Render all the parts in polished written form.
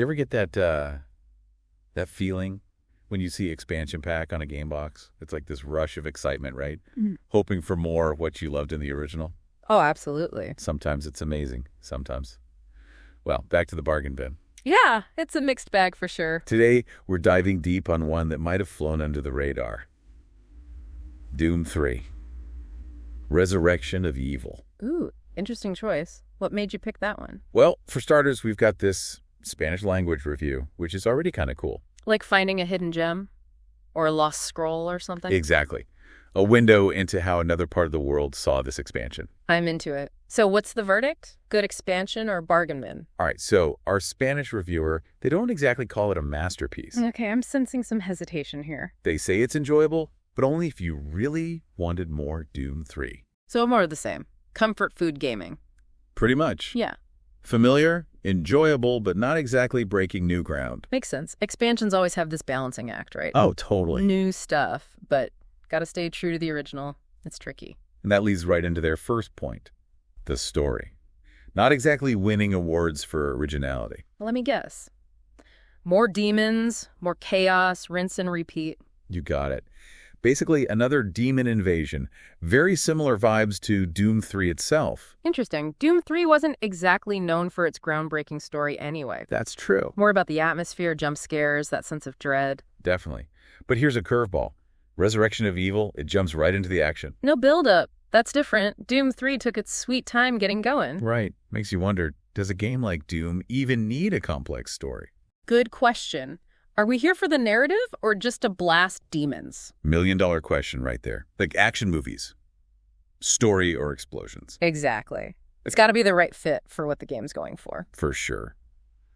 You ever get that feeling when you see expansion pack on a game box? It's like this rush of excitement, right? Hoping for more of what you loved in the original. Oh, absolutely. Sometimes it's amazing. Sometimes. Well, back to the bargain bin. Yeah, it's a mixed bag for sure. Today, we're diving deep on one that might have flown under the radar. Doom 3. Resurrection of Evil. Ooh, interesting choice. What made you pick that one? Well, for starters, we've got this Spanish language review, which is already kind of cool. Like finding a hidden gem? Or a lost scroll or something? Exactly. A window into how another part of the world saw this expansion. I'm into it. So what's the verdict? Good expansion or bargain bin? All right, so our Spanish reviewer, they don't exactly call it a masterpiece. Okay, I'm sensing some hesitation here. They say it's enjoyable, but only if you really wanted more Doom 3. So more of the same. Comfort food gaming. Pretty much. Yeah. Familiar, enjoyable, but not exactly breaking new ground. Makes sense. Expansions always have this balancing act, right? Oh, totally. New stuff, but gotta stay true to the original. It's tricky. And that leads right into their first point, the story. Not exactly winning awards for originality. Well, let me guess. More demons, more chaos, rinse and repeat. You got it. Basically, another demon invasion. Very similar vibes to Doom 3 itself. Interesting. Doom 3 wasn't exactly known for its groundbreaking story anyway. That's true. More about the atmosphere, jump scares, that sense of dread. Definitely. But here's a curveball. Resurrection of Evil, it jumps right into the action. No build-up. That's different. Doom 3 took its sweet time getting going. Right. Makes you wonder, does a game like Doom even need a complex story? Good question. Are we here for the narrative or just to blast demons? $1,000,000 question right there. Like action movies. Story or explosions. Exactly. It's got to be the right fit for what the game's going for. For sure.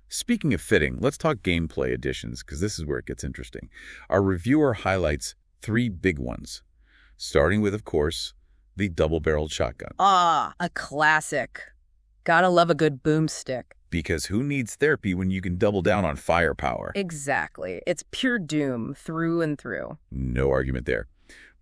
Speaking of fitting, let's talk gameplay additions, because this is where it gets interesting. Our reviewer highlights 3 big ones, starting with, of course, the double-barreled shotgun. Ah, a classic. Gotta love a good boomstick. Because who needs therapy when you can double down on firepower? Exactly. It's pure doom through and through. No argument there.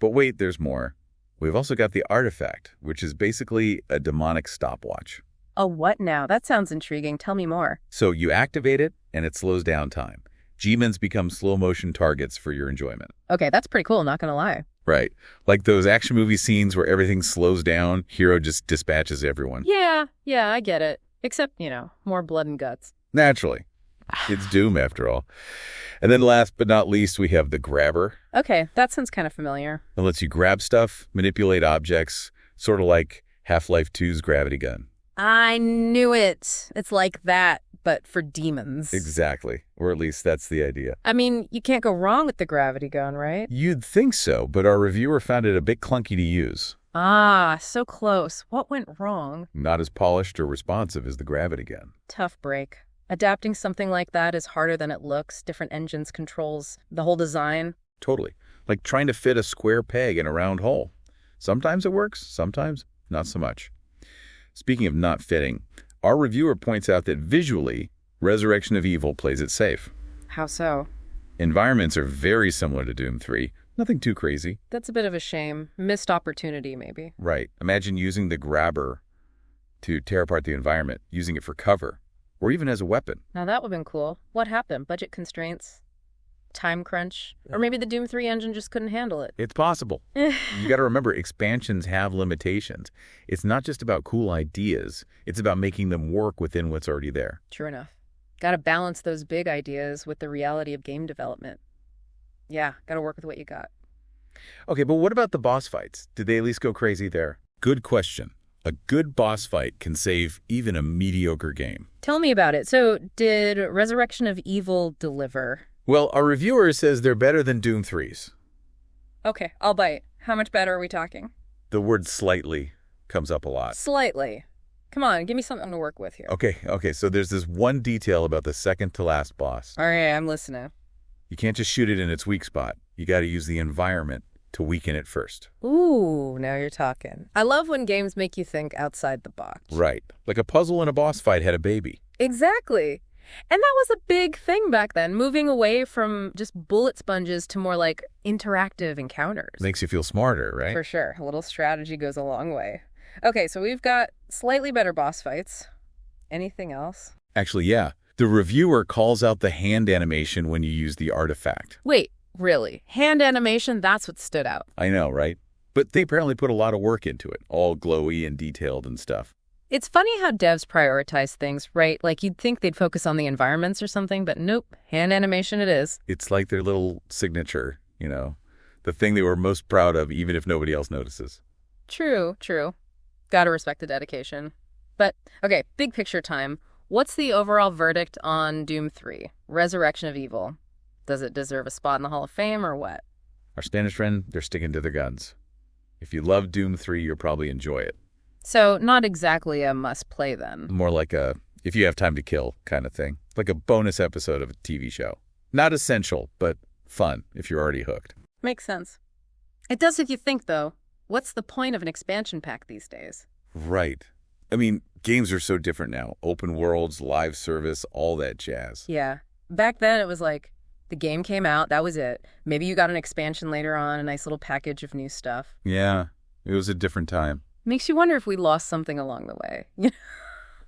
But wait, there's more. We've also got the artifact, which is basically a demonic stopwatch. A what now? That sounds intriguing. Tell me more. So you activate it, and it slows down time. G-Mens become slow-motion targets for your enjoyment. Okay, that's pretty cool, not gonna lie. Right. Like those action movie scenes where everything slows down, hero just dispatches everyone. Yeah, I get it. Except, more blood and guts. Naturally. It's Doom, after all. And then last but not least, we have the grabber. Okay, that sounds kind of familiar. It lets you grab stuff, manipulate objects, sort of like Half-Life 2's gravity gun. I knew it. It's like that, but for demons. Exactly. Or at least that's the idea. I mean, you can't go wrong with the gravity gun, right? You'd think so, but our reviewer found it a bit clunky to use. Ah, so close. What went wrong? Not as polished or responsive as the gravity gun. Tough break. Adapting something like that is harder than it looks. Different engines, controls, the whole design. Totally. Like trying to fit a square peg in a round hole. Sometimes it works, sometimes not so much. Speaking of not fitting, our reviewer points out that visually, Resurrection of Evil plays it safe. How so? Environments are very similar to Doom 3. Nothing too crazy. That's a bit of a shame. Missed opportunity, maybe. Right. Imagine using the grabber to tear apart the environment, using it for cover, or even as a weapon. Now that would have been cool. What happened? Budget constraints? Time crunch? Or maybe the Doom 3 engine just couldn't handle it. It's possible. You got to remember, expansions have limitations. It's not just about cool ideas. It's about making them work within what's already there. True enough. Got to balance those big ideas with the reality of game development. Yeah, got to work with what you got. Okay, but what about the boss fights? Did they at least go crazy there? Good question. A good boss fight can save even a mediocre game. Tell me about it. So, did Resurrection of Evil deliver? Well, our reviewer says they're better than Doom 3's. Okay, I'll bite. How much better are we talking? The word slightly comes up a lot. Slightly. Come on, give me something to work with here. Okay, so there's this one detail about the second to last boss. All right, I'm listening. You can't just shoot it in its weak spot. You got to use the environment to weaken it first. Ooh, now you're talking. I love when games make you think outside the box. Right. Like a puzzle in a boss fight had a baby. Exactly. And that was a big thing back then, moving away from just bullet sponges to more like interactive encounters. Makes you feel smarter, right? For sure. A little strategy goes a long way. Okay, so we've got slightly better boss fights. Anything else? Actually, yeah. The reviewer calls out the hand animation when you use the artifact. Wait, really? Hand animation, that's what stood out. I know, right? But they apparently put a lot of work into it, all glowy and detailed and stuff. It's funny how devs prioritize things, right? Like you'd think they'd focus on the environments or something, but nope, hand animation it is. It's like their little signature, the thing they were most proud of, even if nobody else notices. True. Gotta respect the dedication. But, okay, big picture time. What's the overall verdict on Doom 3, Resurrection of Evil? Does it deserve a spot in the Hall of Fame or what? Our Spanish friend, they're sticking to their guns. If you love Doom 3, you'll probably enjoy it. So, not exactly a must-play then. More like a, if you have time to kill kind of thing. Like a bonus episode of a TV show. Not essential, but fun if you're already hooked. Makes sense. It does if you think, though. What's the point of an expansion pack these days? Right. I mean, games are so different now. Open worlds, live service, all that jazz. Yeah. Back then, it was like, the game came out, that was it. Maybe you got an expansion later on, a nice little package of new stuff. Yeah, it was a different time. Makes you wonder if we lost something along the way.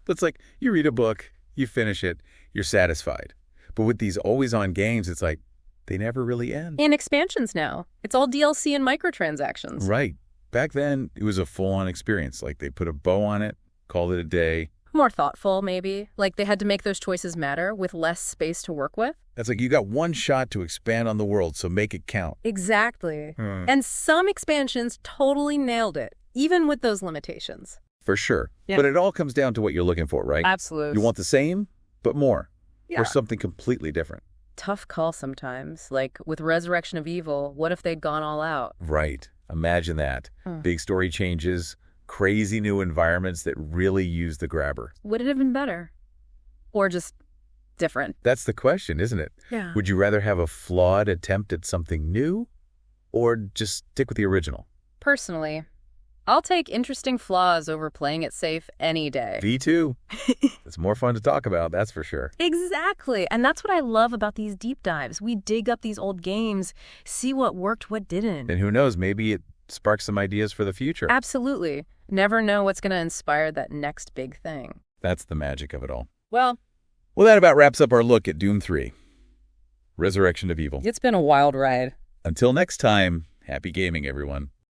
It's like, you read a book, you finish it, you're satisfied. But with these always-on games, it's like, they never really end. And expansions now. It's all DLC and microtransactions. Right. Back then, it was a full-on experience. Like, they put a bow on it, called it a day. More thoughtful, maybe. Like they had to make those choices matter with less space to work with. That's like, you got one shot to expand on the world, so make it count. Exactly. And some expansions totally nailed it, even with those limitations. For sure. Yeah. But it all comes down to what you're looking for, right? Absolutely. You want the same, but more. Yeah. Or something completely different. Tough call sometimes. Like with Resurrection of Evil, what if they'd gone all out? Right. Imagine that. Big story changes, crazy new environments that really use the grabber. Would it have been better? Or just different? That's the question, isn't it? Yeah. Would you rather have a flawed attempt at something new or just stick with the original? Personally, I'll take interesting flaws over playing it safe any day. V2. It's more fun to talk about, that's for sure. Exactly. And that's what I love about these deep dives. We dig up these old games, see what worked, what didn't. And who knows, maybe it sparks some ideas for the future. Absolutely. Never know what's going to inspire that next big thing. That's the magic of it all. Well, That about wraps up our look at Doom 3. Resurrection of Evil. it's been a wild ride. Until next time, happy gaming, everyone.